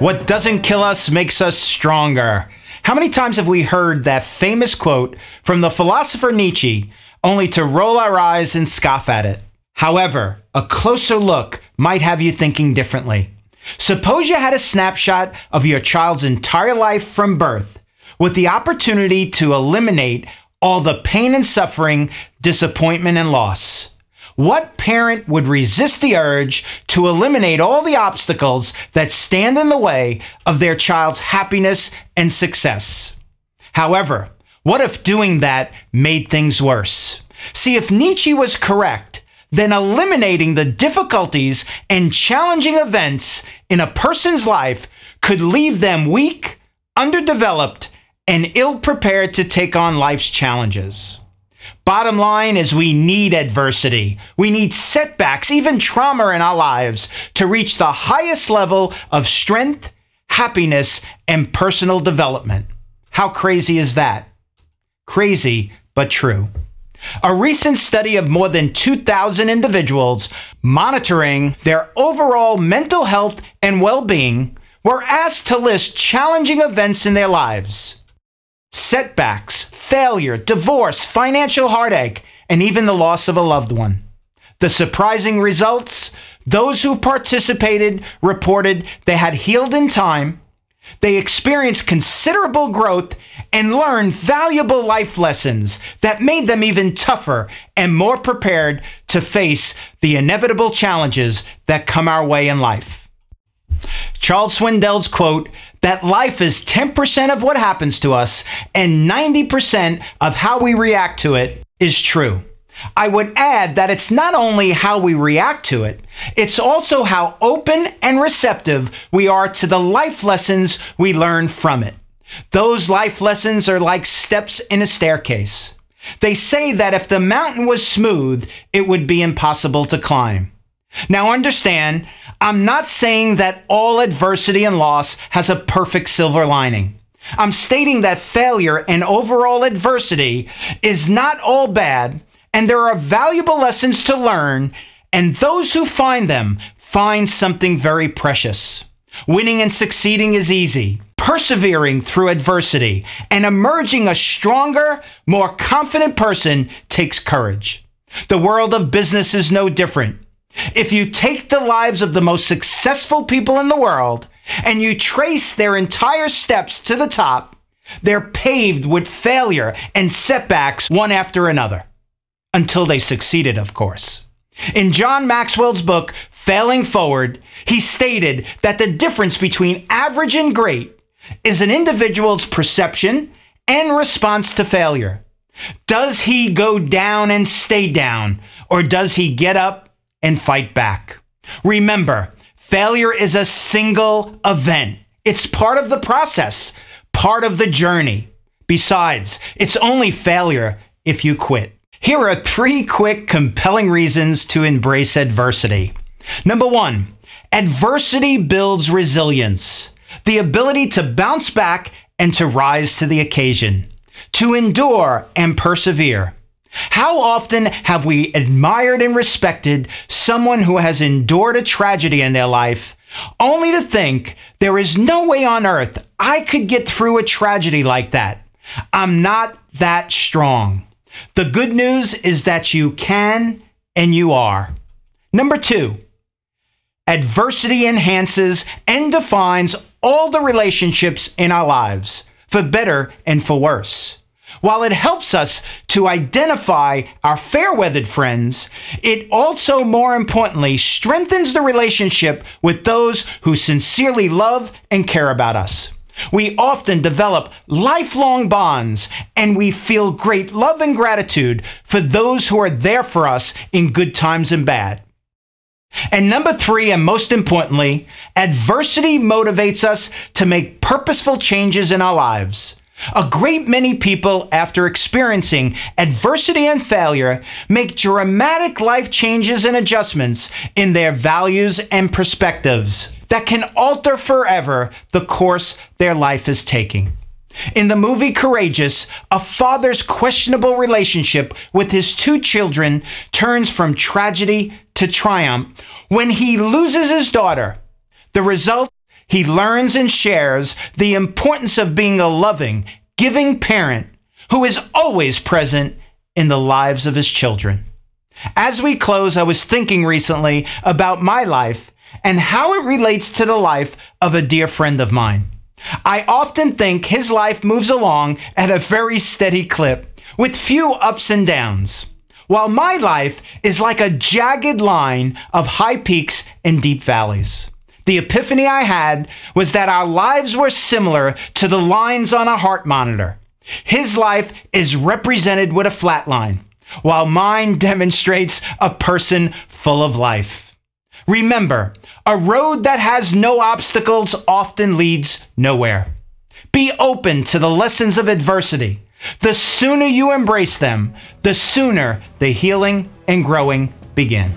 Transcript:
What doesn't kill us makes us stronger. How many times have we heard that famous quote from the philosopher Nietzsche, only to roll our eyes and scoff at it? However, a closer look might have you thinking differently. Suppose you had a snapshot of your child's entire life from birth, with the opportunity to eliminate all the pain and suffering, disappointment and loss. What parent would resist the urge to eliminate all the obstacles that stand in the way of their child's happiness and success? However, what if doing that made things worse? See, if Nietzsche was correct, then eliminating the difficulties and challenging events in a person's life could leave them weak, underdeveloped, and ill-prepared to take on life's challenges. Bottom line is we need adversity. We need setbacks, even trauma in our lives to reach the highest level of strength, happiness, and personal development. How crazy is that? Crazy, but true. A recent study of more than 2,000 individuals monitoring their overall mental health and well-being were asked to list challenging events in their lives. Setbacks, failure, divorce, financial heartache, and even the loss of a loved one. The surprising results? Those who participated reported they had healed in time, they experienced considerable growth, and learned valuable life lessons that made them even tougher and more prepared to face the inevitable challenges that come our way in life. Charles Swindoll's quote that life is 10% of what happens to us and 90% of how we react to it is true. I would add that it's not only how we react to it, it's also how open and receptive we are to the life lessons we learn from it. Those life lessons are like steps in a staircase. They say that if the mountain was smooth, it would be impossible to climb. Now understand, I'm not saying that all adversity and loss has a perfect silver lining. I'm stating that failure and overall adversity is not all bad, and there are valuable lessons to learn, and those who find them find something very precious. Winning and succeeding is easy. Persevering through adversity and emerging a stronger, more confident person takes courage. The world of business is no different. If you take the lives of the most successful people in the world and you trace their entire steps to the top, they're paved with failure and setbacks one after another. Until they succeeded, of course. In John Maxwell's book, Failing Forward, he stated that the difference between average and great is an individual's perception and response to failure. Does he go down and stay down, or does he get up and fight back? Remember, failure is a single event. It's part of the process, part of the journey. Besides, it's only failure if you quit. Here are 3 quick, compelling reasons to embrace adversity. Number 1, adversity builds resilience, the ability to bounce back and to rise to the occasion, to endure and persevere. How often have we admired and respected someone who has endured a tragedy in their life, only to think there is no way on earth I could get through a tragedy like that. I'm not that strong. The good news is that you can and you are. Number 2, adversity enhances and defines all the relationships in our lives, for better and for worse. While it helps us to identify our fair-weathered friends, it also, more importantly, strengthens the relationship with those who sincerely love and care about us. We often develop lifelong bonds, and we feel great love and gratitude for those who are there for us in good times and bad. And number 3, and most importantly, adversity motivates us to make purposeful changes in our lives. A great many people, after experiencing adversity and failure, make dramatic life changes and adjustments in their values and perspectives that can alter forever the course their life is taking. In the movie Courageous, a father's questionable relationship with his 2 children turns from tragedy to triumph when he loses his daughter. The result He learns and shares the importance of being a loving, giving parent who is always present in the lives of his children. As we close, I was thinking recently about my life and how it relates to the life of a dear friend of mine. I often think his life moves along at a very steady clip with few ups and downs, while my life is like a jagged line of high peaks and deep valleys. The epiphany I had was that our lives were similar to the lines on a heart monitor. His life is represented with a flat line, while mine demonstrates a person full of life. Remember, a road that has no obstacles often leads nowhere. Be open to the lessons of adversity. The sooner you embrace them, the sooner the healing and growing begin.